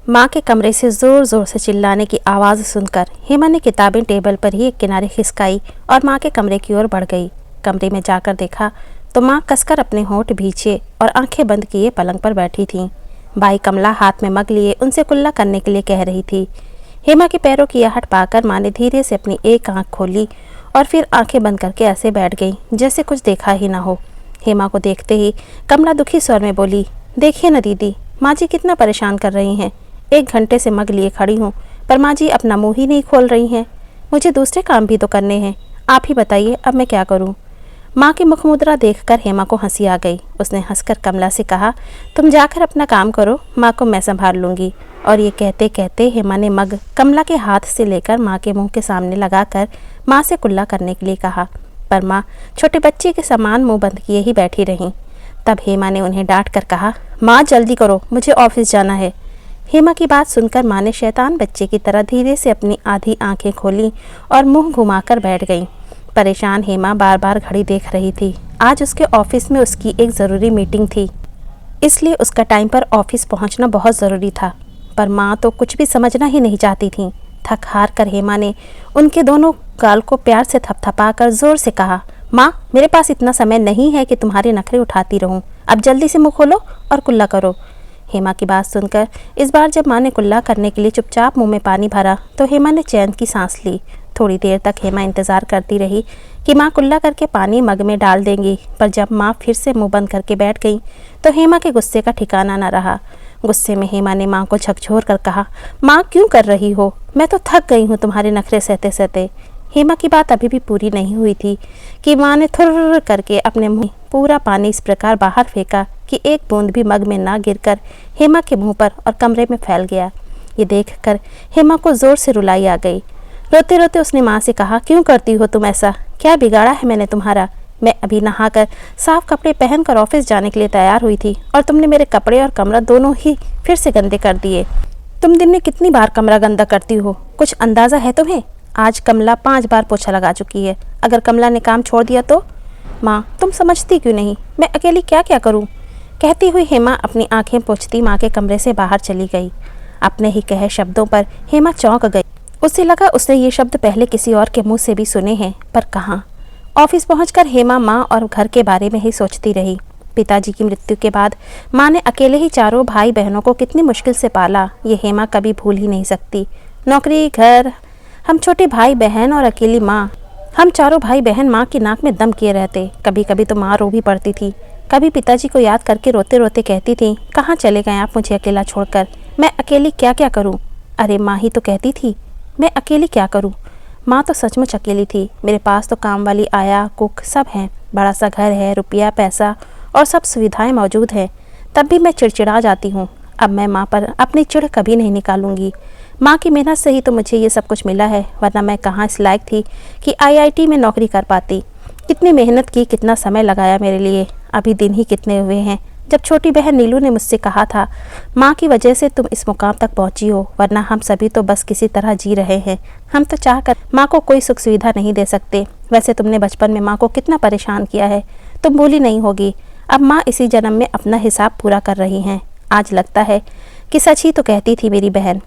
माँ के कमरे से जोर जोर से चिल्लाने की आवाज़ सुनकर हेमा ने किताबें टेबल पर ही एक किनारे खिसकाई और माँ के कमरे की ओर बढ़ गई। कमरे में जाकर देखा तो माँ कसकर अपने होंठ भींचे और आंखें बंद किए पलंग पर बैठी थीं। भाई कमला हाथ में मग लिए उनसे कुल्ला करने के लिए कह रही थी। हेमा के पैरों की आहट पाकर माँ ने धीरे से अपनी एक आंख खोली और फिर आंखें बंद करके ऐसे बैठ गई जैसे कुछ देखा ही ना हो। हेमा को देखते ही कमला दुखी स्वर में बोली, देखिए न दीदी, माँ जी कितना परेशान कर रही हैं। 1 घंटे से मग लिए खड़ी हूँ पर माँ जी अपना मुंह ही नहीं खोल रही हैं। मुझे दूसरे काम भी तो करने हैं। आप ही बताइए अब मैं क्या करूँ। माँ की मुखमुद्रा देखकर हेमा को हंसी आ गई। उसने हंसकर कमला से कहा, तुम जाकर अपना काम करो, माँ को मैं संभाल लूँगी। और ये कहते कहते हेमा ने मग कमला के हाथ से लेकर माँ के मुंह के सामने लगाकर माँ से कुल्ला करने के लिए कहा, पर माँ छोटे बच्चे के समान मुंह बंद किए ही बैठी रहीं। तब हेमा ने उन्हें डांट कर कहा, माँ जल्दी करो, मुझे ऑफिस जाना है। हेमा की बात सुनकर माँ ने शैतान बच्चे की तरह धीरे से अपनी आधी आंखें खोली और मुंह घुमाकर बैठ गईं। परेशान हेमा बार बार घड़ी देख रही थी। आज उसके ऑफिस में उसकी एक ज़रूरी मीटिंग थी, इसलिए उसका टाइम पर ऑफिस पहुंचना बहुत ज़रूरी था। पर माँ तो कुछ भी समझना ही नहीं चाहती थी। थक हार कर हेमा ने उनके दोनों गाल को प्यार से थपथपाकर जोर से कहा, माँ मेरे पास इतना समय नहीं है कि तुम्हारे नखरे उठाती रहूं। अब जल्दी से मुँह खोलो और कुल्ला करो। हेमा की बात सुनकर इस बार जब माँ ने कुल्ला करने के लिए चुपचाप मुंह में पानी भरा तो हेमा ने चैन की सांस ली। थोड़ी देर तक हेमा इंतज़ार करती रही कि माँ कुल्ला करके पानी मग में डाल देंगी, पर जब माँ फिर से मुंह बंद करके बैठ गई तो हेमा के गुस्से का ठिकाना न रहा। गुस्से में हेमा ने माँ को झकझोर कर कहा, माँ क्यों कर रही हो, मैं तो थक गई हूँ तुम्हारे नखरे सहते सहते। हेमा की बात अभी भी पूरी नहीं हुई थी कि माँ ने थुर्र करके अपने मुँह पूरा पानी इस प्रकार बाहर फेंका कि एक बूंद भी मग में ना गिरकर हेमा के मुंह पर और कमरे में फैल गया। ये देखकर हेमा को जोर से रुलाई आ गई। रोते रोते उसने माँ से कहा, क्यों करती हो तुम ऐसा, क्या बिगाड़ा है मैंने तुम्हारा। मैं अभी नहाकर साफ कपड़े पहनकर ऑफिस जाने के लिए तैयार हुई थी और तुमने मेरे कपड़े और कमरा दोनों ही फिर से गंदे कर दिए। तुम दिन में कितनी बार कमरा गंदा करती हो, कुछ अंदाज़ा है तुम्हें। आज कमला 5 बार पोछा लगा चुकी है। अगर कमला ने काम छोड़ दिया तो। माँ तुम समझती क्यों नहीं, मैं अकेली क्या क्या करूँ। कहती हुई हेमा अपनी आंखें पोंछती माँ के कमरे से बाहर चली गई। अपने ही कहे शब्दों पर हेमा चौंक गई। उसे लगा उसने ये शब्द पहले किसी और के मुंह से भी सुने हैं, पर कहाँ। ऑफिस पहुंचकर हेमा माँ और घर के बारे में ही सोचती रही। पिताजी की मृत्यु के बाद माँ ने अकेले ही चारों भाई बहनों को कितनी मुश्किल से पाला, ये हेमा कभी भूल ही नहीं सकती। नौकरी, घर, हम छोटे भाई बहन और अकेली माँ, हम चारों भाई बहन माँ की नाक में दम किए रहते। कभी कभी तो माँ रो भी पड़ती थी। कभी पिताजी को याद करके रोते रोते कहती थी, कहाँ चले गए आप मुझे अकेला छोड़कर, मैं अकेली क्या क्या करूँ। अरे माँ ही तो कहती थी, मैं अकेली क्या करूँ। माँ तो सचमुच अकेली थी। मेरे पास तो काम वाली, आया, कुक सब हैं, बड़ा सा घर है, रुपया पैसा और सब सुविधाएं मौजूद हैं, तब भी मैं चिड़चिड़ा जाती हूँ। अब मैं माँ पर अपनी चिढ़ कभी नहीं निकालूंगी। माँ की मेहनत से ही तो मुझे ये सब कुछ मिला है, वरना मैं कहाँ इस लायक थी कि आईआईटी में नौकरी कर पाती। कितनी मेहनत की, कितना समय लगाया मेरे लिए। अभी दिन ही कितने हुए हैं जब छोटी बहन नीलू ने मुझसे कहा था, माँ की वजह से तुम इस मुकाम तक पहुँची हो, वरना हम सभी तो बस किसी तरह जी रहे हैं। हम तो चाहकर माँ को कोई सुख सुविधा नहीं दे सकते। वैसे तुमने बचपन में माँ को कितना परेशान किया है, तुम भूली नहीं होगी। अब माँ इसी जन्म में अपना हिसाब पूरा कर रही हैं। आज लगता है कि सच ही तो कहती थी मेरी बहन।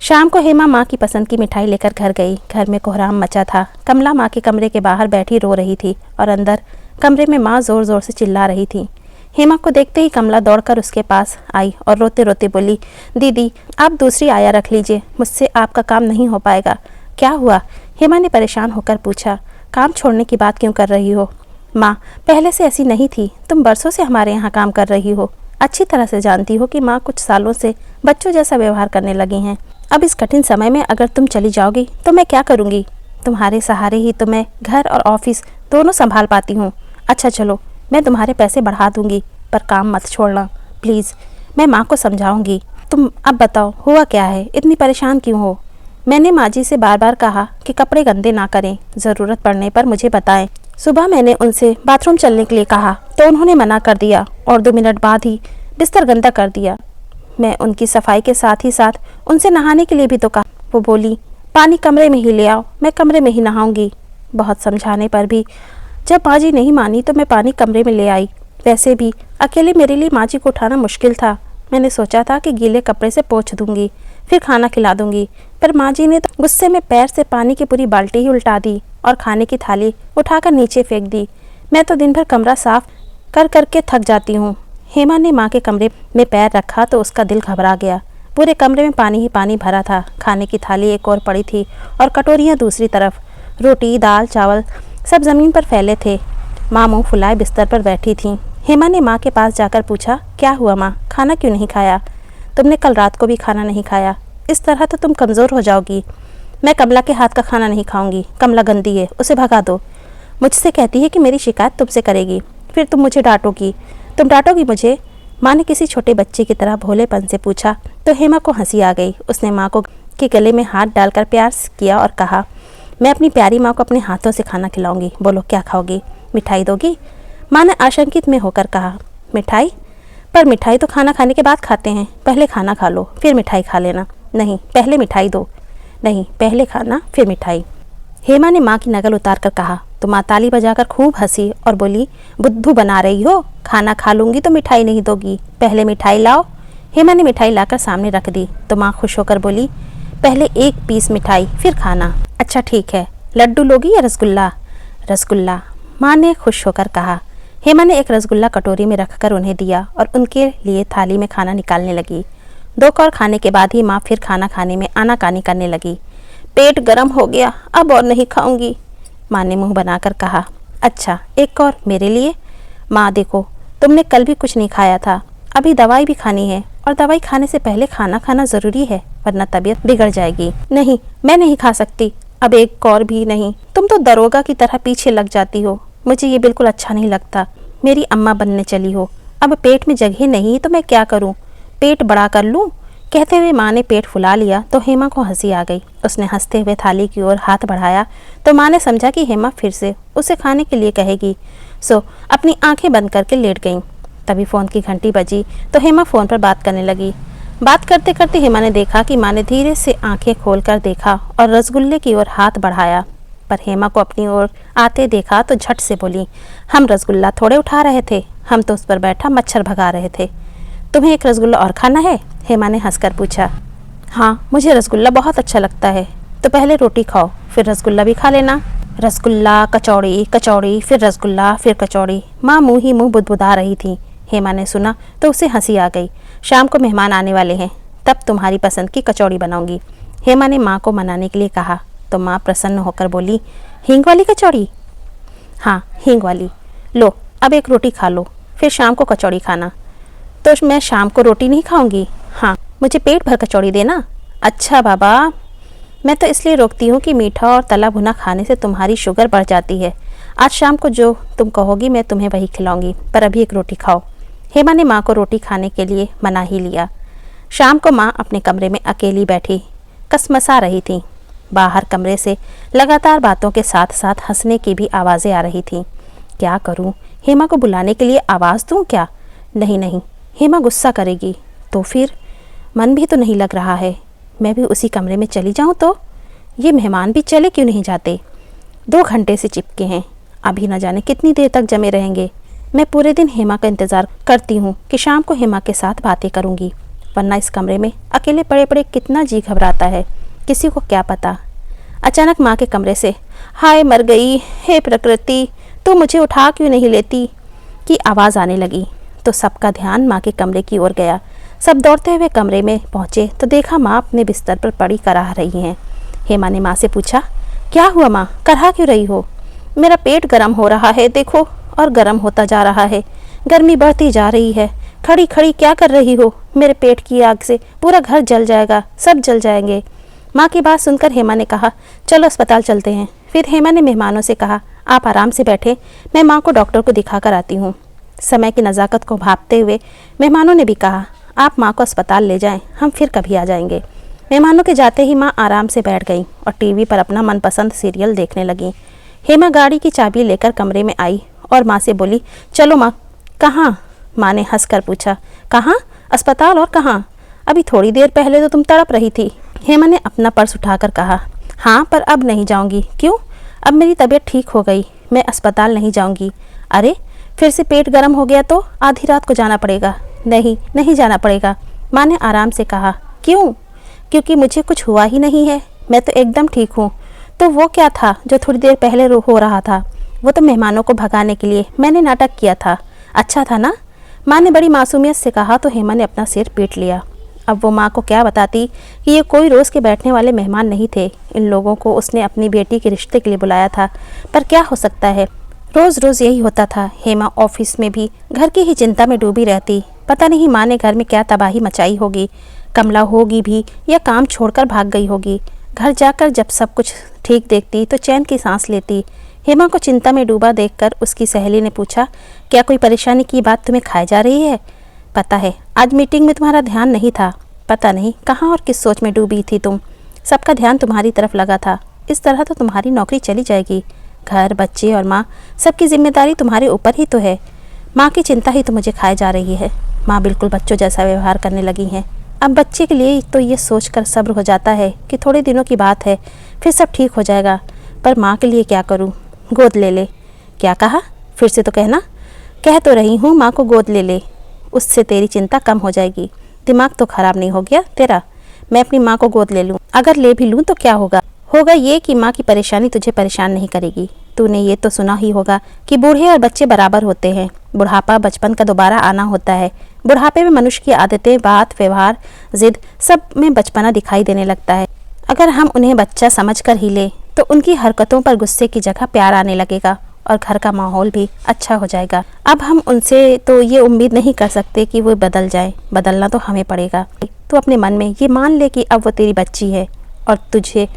शाम को हेमा माँ की पसंद की मिठाई लेकर घर गई। घर में कोहराम मचा था। कमला माँ के कमरे के बाहर बैठी रो रही थी और अंदर कमरे में माँ ज़ोर ज़ोर से चिल्ला रही थी। हेमा को देखते ही कमला दौड़कर उसके पास आई और रोते रोते बोली, दीदी आप दूसरी आया रख लीजिए, मुझसे आपका काम नहीं हो पाएगा। क्या हुआ, हेमा ने परेशान होकर पूछा। काम छोड़ने की बात क्यों कर रही हो। माँ पहले से ऐसी नहीं थी, तुम बरसों से हमारे यहाँ काम कर रही हो, अच्छी तरह से जानती हो कि माँ कुछ सालों से बच्चों जैसा व्यवहार करने लगी हैं। अब इस कठिन समय में अगर तुम चली जाओगी तो मैं क्या करूँगी। तुम्हारे सहारे ही तो मैं घर और ऑफिस दोनों संभाल पाती हूँ। अच्छा चलो, मैं तुम्हारे पैसे बढ़ा दूँगी, पर काम मत छोड़ना प्लीज़। मैं माँ को समझाऊँगी। तुम अब बताओ हुआ क्या है, इतनी परेशान क्यों हो। मैंने माँ जी से बार बार कहा कि कपड़े गंदे ना करें, ज़रूरत पड़ने पर मुझे बताएं। सुबह मैंने उनसे बाथरूम चलने के लिए कहा तो उन्होंने मना कर दिया और 2 मिनट बाद ही बिस्तर गंदा कर दिया। मैं उनकी सफाई के साथ ही साथ उनसे नहाने के लिए भी तो कहा। वो बोली, पानी कमरे में ही ले आओ, मैं कमरे में ही नहाऊंगी। बहुत समझाने पर भी जब माँ जी नहीं मानी तो मैं पानी कमरे में ले आई। वैसे भी अकेले मेरे लिए माँ जी को उठाना मुश्किल था। मैंने सोचा था कि गीले कपड़े से पोंछ दूंगी, फिर खाना खिला दूंगी, पर माँ जी ने तो गुस्से में पैर से पानी की पूरी बाल्टी ही उल्टा दी और खाने की थाली उठाकर नीचे फेंक दी। मैं तो दिन भर कमरा साफ कर करके थक जाती हूँ। हेमा ने माँ के कमरे में पैर रखा तो उसका दिल घबरा गया। पूरे कमरे में पानी ही पानी भरा था। खाने की थाली एक और पड़ी थी और कटोरियाँ दूसरी तरफ। रोटी, दाल, चावल सब ज़मीन पर फैले थे। माँ मुँह फुलाए बिस्तर पर बैठी थीं। हेमा ने माँ के पास जाकर पूछा, क्या हुआ माँ, खाना क्यों नहीं खाया? तुमने कल रात को भी खाना नहीं खाया, इस तरह तो तुम कमज़ोर हो जाओगी। मैं कमला के हाथ का खाना नहीं खाऊंगी, कमला गंदी है, उसे भगा दो। मुझसे कहती है कि मेरी शिकायत तुमसे करेगी, फिर तुम मुझे डांटोगी। तुम डांटोगी मुझे? माँ ने किसी छोटे बच्चे की तरह भोलेपन से पूछा तो हेमा को हंसी आ गई। उसने माँ को के गले में हाथ डालकर प्यार किया और कहा, मैं अपनी प्यारी माँ को अपने हाथों से खाना खिलाऊंगी। बोलो क्या खाओगी? मिठाई दोगी? माँ ने आशंकित में होकर कहा, मिठाई? पर मिठाई तो खाना खाने के बाद खाते हैं। पहले खाना खा लो फिर मिठाई खा लेना। नहीं, पहले मिठाई दो। नहीं, पहले खाना फिर मिठाई। हेमा ने माँ की नकल उतार कर कहा तो माँ ताली बजाकर खूब हंसी और बोली, बुद्धू बना रही हो, खाना खा लूँगी तो मिठाई नहीं दोगी, पहले मिठाई लाओ। हेमा ने मिठाई लाकर सामने रख दी तो माँ खुश होकर बोली, पहले एक पीस मिठाई फिर खाना। अच्छा ठीक है, लड्डू लोगी या रसगुल्ला? रसगुल्ला, माँ ने खुश होकर कहा। हेमा ने एक रसगुल्ला कटोरी में रखकर उन्हें दिया और उनके लिए थाली में खाना निकालने लगी। 2 कौर खाने के बाद ही माँ फिर खाना खाने में आनाकानी करने लगी। पेट गर्म हो गया, अब और नहीं खाऊंगी, माँ ने मुंह बनाकर कहा। अच्छा, एक और मेरे लिए? माँ देखो, तुमने कल भी कुछ नहीं खाया था, अभी दवाई भी खानी है और दवाई खाने से पहले खाना खाना ज़रूरी है, वरना तबीयत बिगड़ जाएगी। नहीं, मैं नहीं खा सकती, अब एक और भी नहीं। तुम तो दरोगा की तरह पीछे लग जाती हो, मुझे ये बिल्कुल अच्छा नहीं लगता। मेरी अम्मा बनने चली हो, अब पेट में जगह नहीं तो मैं क्या करूँ? पेट बड़ा कर लूँ? कहते हुए माँ ने पेट फुला लिया तो हेमा को हंसी आ गई। उसने हंसते हुए थाली की ओर हाथ बढ़ाया तो माँ ने समझा कि हेमा फिर से उसे खाने के लिए कहेगी, सो अपनी आंखें बंद करके लेट गईं। तभी फ़ोन की घंटी बजी तो हेमा फ़ोन पर बात करने लगी। बात करते करते हेमा ने देखा कि माँ ने धीरे से आंखें खोलकर देखा और रसगुल्ले की ओर हाथ बढ़ाया, पर हेमा को अपनी ओर आते देखा तो झट से बोली, हम रसगुल्ला थोड़े उठा रहे थे, हम तो उस पर बैठा मच्छर भगा रहे थे। तुम्हें एक रसगुल्ला और खाना है? हेमा ने हंसकर पूछा। हाँ, मुझे रसगुल्ला बहुत अच्छा लगता है। तो पहले रोटी खाओ फिर रसगुल्ला भी खा लेना। रसगुल्ला, कचौड़ी, कचौड़ी, फिर रसगुल्ला, फिर कचौड़ी। माँ मुँह ही मुँह बुदबुदा रही थी। हेमा ने सुना तो उसे हंसी आ गई। शाम को मेहमान आने वाले हैं, तब तुम्हारी पसंद की कचौड़ी बनाऊंगी, हेमा ने माँ को मनाने के लिए कहा। तो माँ प्रसन्न होकर बोली, हींग वाली कचौड़ी? हाँ, हींग वाली। लो, अब एक रोटी खा लो, फिर शाम को कचौड़ी खाना। तो मैं शाम को रोटी नहीं खाऊंगी? हाँ, मुझे पेट भर कचौड़ी देना। अच्छा बाबा, मैं तो इसलिए रोकती हूँ कि मीठा और तला भुना खाने से तुम्हारी शुगर बढ़ जाती है। आज शाम को जो तुम कहोगी मैं तुम्हें वही खिलाऊंगी, पर अभी एक रोटी खाओ। हेमा ने माँ को रोटी खाने के लिए मना ही लिया। शाम को माँ अपने कमरे में अकेली बैठी कसमसा रही थी। बाहर कमरे से लगातार बातों के साथ साथ हंसने की भी आवाज़ें आ रही थीं। क्या करूँ, हेमा को बुलाने के लिए आवाज़ दूँ क्या? नहीं नहीं, हेमा गुस्सा करेगी। तो फिर मन भी तो नहीं लग रहा है, मैं भी उसी कमरे में चली जाऊँ तो? ये मेहमान भी चले क्यों नहीं जाते? 2 घंटे से चिपके हैं, अभी न जाने कितनी देर तक जमे रहेंगे। मैं पूरे दिन हेमा का इंतज़ार करती हूँ कि शाम को हेमा के साथ बातें करूँगी, वरना इस कमरे में अकेले पड़े पड़े कितना जी घबराता है, किसी को क्या पता। अचानक माँ के कमरे से हाय मर गई, हे प्रकृति तू मुझे उठा क्यों नहीं लेती की आवाज़ आने लगी। तो सबका ध्यान माँ के कमरे की ओर गया। सब दौड़ते हुए कमरे में पहुँचे तो देखा माँ अपने बिस्तर पर पड़ी कराह रही हैं। हेमा ने माँ से पूछा, क्या हुआ माँ, कराह क्यों रही हो? मेरा पेट गर्म हो रहा है देखो, और गर्म होता जा रहा है, गर्मी बढ़ती जा रही है। खड़ी खड़ी क्या कर रही हो? मेरे पेट की आग से पूरा घर जल जाएगा, सब जल जाएंगे। माँ की बात सुनकर हेमा ने कहा, चलो अस्पताल चलते हैं। फिर हेमा ने मेहमानों से कहा, आप आराम से बैठे, मैं माँ को डॉक्टर को दिखा कर आती हूँ। समय की नज़ाकत को भांपते हुए मेहमानों ने भी कहा, आप माँ को अस्पताल ले जाएं, हम फिर कभी आ जाएंगे। मेहमानों के जाते ही माँ आराम से बैठ गई और टीवी पर अपना मनपसंद सीरियल देखने लगी। हेमा गाड़ी की चाबी लेकर कमरे में आई और माँ से बोली, चलो माँ। कहाँ? माँ ने हंसकर पूछा। कहाँ? अस्पताल, और कहाँ? अभी थोड़ी देर पहले तो तुम तड़प रही थी। हेमा ने अपना पर्स उठाकर कहा। हाँ, पर अब नहीं जाऊँगी। क्यों? अब मेरी तबीयत ठीक हो गई, मैं अस्पताल नहीं जाऊँगी। अरे, फिर से पेट गर्म हो गया तो आधी रात को जाना पड़ेगा। नहीं, नहीं जाना पड़ेगा, माँ ने आराम से कहा। क्यों? क्योंकि मुझे कुछ हुआ ही नहीं है, मैं तो एकदम ठीक हूँ। तो वो क्या था जो थोड़ी देर पहले हो रहा था? वो तो मेहमानों को भगाने के लिए मैंने नाटक किया था। अच्छा था ना? माँ ने बड़ी मासूमियत से कहा तो हेमा ने अपना सिर पीट लिया। अब वो माँ को क्या बताती कि ये कोई रोज़ के बैठने वाले मेहमान नहीं थे। इन लोगों को उसने अपनी बेटी के रिश्ते के लिए बुलाया था, पर क्या हो सकता है, रोज़ रोज़ यही होता था। हेमा ऑफिस में भी घर की ही चिंता में डूबी रहती। पता नहीं माँ ने घर में क्या तबाही मचाई होगी। कमला होगी भी या काम छोड़कर भाग गई होगी। घर जाकर जब सब कुछ ठीक देखती तो चैन की सांस लेती। हेमा को चिंता में डूबा देखकर उसकी सहेली ने पूछा, क्या कोई परेशानी की बात तुम्हें खाई जा रही है? पता है आज मीटिंग में तुम्हारा ध्यान नहीं था। पता नहीं कहाँ और किस सोच में डूबी थी तुम। सबका ध्यान तुम्हारी तरफ लगा था। इस तरह तो तुम्हारी नौकरी चली जाएगी। घर, बच्चे और माँ, सबकी जिम्मेदारी तुम्हारे ऊपर ही तो है। माँ की चिंता ही तो मुझे खाए जा रही है। माँ बिल्कुल बच्चों जैसा व्यवहार करने लगी हैं। अब बच्चे के लिए तो ये सोचकर सब्र हो जाता है कि थोड़े दिनों की बात है, फिर सब ठीक हो जाएगा। पर माँ के लिए क्या करूँ? गोद ले ले। क्या कहा? फिर से तो कहना। कह तो रही हूँ माँ को गोद ले ले, उससे तेरी चिंता कम हो जाएगी। दिमाग तो खराब नहीं हो गया तेरा? मैं अपनी माँ को गोद ले लूँ? अगर ले भी लूँ तो क्या होगा? होगा ये कि माँ की परेशानी तुझे परेशान नहीं करेगी। तूने ये तो सुना ही होगा कि बूढ़े और बच्चे बराबर होते हैं। बुढ़ापा बचपन का दोबारा आना होता है। बुढ़ापे में मनुष्य की आदतें, बात, व्यवहार, जिद, सब में बचपना दिखाई देने लगता है। अगर हम उन्हें बच्चा समझकर ही ले तो उनकी हरकतों पर गुस्से की जगह प्यार आने लगेगा और घर का माहौल भी अच्छा हो जाएगा। अब हम उनसे तो ये उम्मीद नहीं कर सकते कि वो बदल जाए। बदलना तो हमें पड़ेगा। तो अपने मन में ये मान ले कि अब वो तेरी बच्ची है और तुझे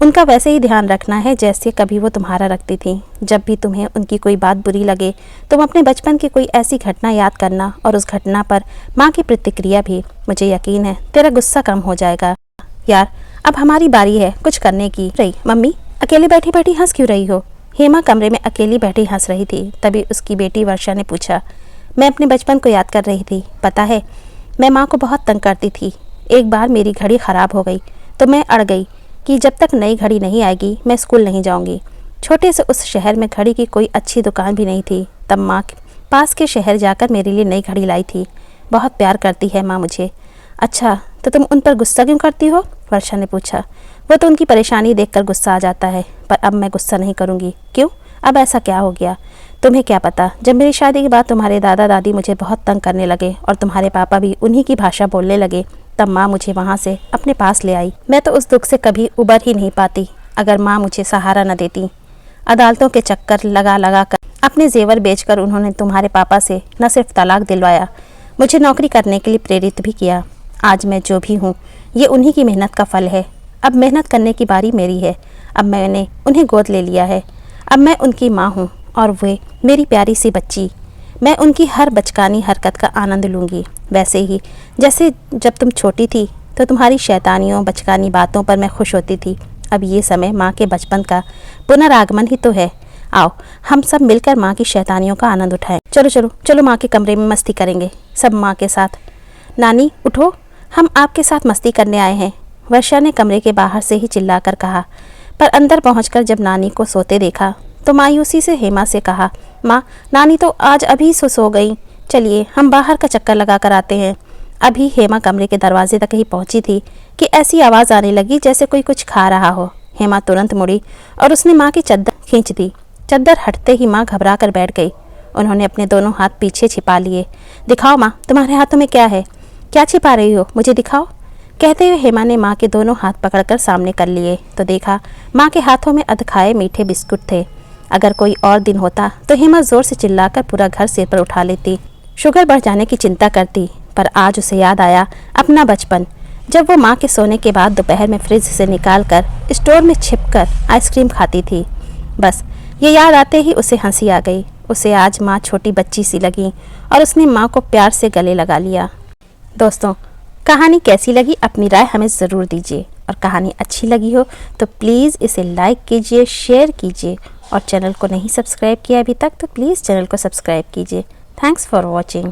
उनका वैसे ही ध्यान रखना है जैसे कभी वो तुम्हारा रखती थी। जब भी तुम्हें उनकी कोई बात बुरी लगे तुम अपने बचपन की कोई ऐसी घटना याद करना और उस घटना पर माँ की प्रतिक्रिया भी। मुझे यकीन है तेरा गुस्सा कम हो जाएगा। यार अब हमारी बारी है कुछ करने की। रही मम्मी, अकेले बैठी बैठी हंस क्यों रही हो? हेमा कमरे में अकेली बैठी हंस रही थी। तभी उसकी बेटी वर्षा ने पूछा। मैं अपने बचपन को याद कर रही थी। पता है मैं माँ को बहुत तंग करती थी। एक बार मेरी घड़ी ख़राब हो गई तो मैं अड़ गई कि जब तक नई घड़ी नहीं आएगी मैं स्कूल नहीं जाऊंगी। छोटे से उस शहर में घड़ी की कोई अच्छी दुकान भी नहीं थी। तब माँ पास के शहर जाकर मेरे लिए नई घड़ी लाई थी। बहुत प्यार करती है माँ मुझे। अच्छा तो तुम उन पर गुस्सा क्यों करती हो? वर्षा ने पूछा। वो तो उनकी परेशानी देखकर गुस्सा आ जाता है, पर अब मैं गुस्सा नहीं करूँगी। क्यों? अब ऐसा क्या हो गया? तुम्हें क्या पता, जब मेरी शादी के बाद तुम्हारे दादा दादी मुझे बहुत तंग करने लगे और तुम्हारे पापा भी उन्हीं की भाषा बोलने लगे, तब माँ मुझे वहाँ से अपने पास ले आई। मैं तो उस दुख से कभी उबर ही नहीं पाती अगर माँ मुझे सहारा न देती। अदालतों के चक्कर लगा लगा कर, अपने जेवर बेचकर उन्होंने तुम्हारे पापा से न सिर्फ तलाक दिलवाया, मुझे नौकरी करने के लिए प्रेरित भी किया। आज मैं जो भी हूँ ये उन्हीं की मेहनत का फल है। अब मेहनत करने की बारी मेरी है। अब मैंने उन्हें गोद ले लिया है। अब मैं उनकी माँ हूँ और वे मेरी प्यारी सी बच्ची। मैं उनकी हर बचकानी हरकत का आनंद लूँगी, वैसे ही जैसे जब तुम छोटी थी तो तुम्हारी शैतानियों बचकानी बातों पर मैं खुश होती थी। अब ये समय माँ के बचपन का पुनरागमन ही तो है। आओ हम सब मिलकर माँ की शैतानियों का आनंद उठाएं। चलो चलो चलो माँ के कमरे में मस्ती करेंगे सब माँ के साथ। नानी उठो, हम आपके साथ मस्ती करने आए हैं, वर्षा ने कमरे के बाहर से ही चिल्लाकर कहा। पर अंदर पहुंचकर जब नानी को सोते देखा तो मायूसी से हेमा से कहा, माँ नानी तो आज अभी सो गई, चलिए हम बाहर का चक्कर लगा कर आते हैं। अभी हेमा कमरे के दरवाजे तक ही पहुंची थी कि ऐसी आवाज़ आने लगी जैसे कोई कुछ खा रहा हो। हेमा तुरंत मुड़ी और उसने माँ की चद्दर खींच दी। चद्दर हटते ही माँ घबरा कर बैठ गई। उन्होंने अपने दोनों हाथ पीछे छिपा लिए। दिखाओ माँ, तुम्हारे हाथों में क्या है? क्या छिपा रही हो, मुझे दिखाओ। कहते हुए हेमा ने माँ के दोनों हाथ पकड़कर सामने कर लिए तो देखा माँ के हाथों में अधखाए मीठे बिस्कुट थे। अगर कोई और दिन होता तो हेमा जोर से चिल्लाकर पूरा घर सिर पर उठा लेती, शुगर बढ़ जाने की चिंता करती। पर आज उसे याद आया अपना बचपन, जब वो माँ के सोने के बाद दोपहर में फ्रिज से निकाल कर स्टोर में छिपकर आइसक्रीम खाती थी। बस ये याद आते ही उसे हंसी आ गई। उसे आज माँ छोटी बच्ची सी लगी और उसने माँ को प्यार से गले लगा लिया। दोस्तों कहानी कैसी लगी अपनी राय हमें ज़रूर दीजिए, और कहानी अच्छी लगी हो तो प्लीज़ इसे लाइक कीजिए, शेयर कीजिए, और चैनल को नहीं सब्सक्राइब किया अभी तक तो प्लीज़ चैनल को सब्सक्राइब कीजिए। Thanks for watching.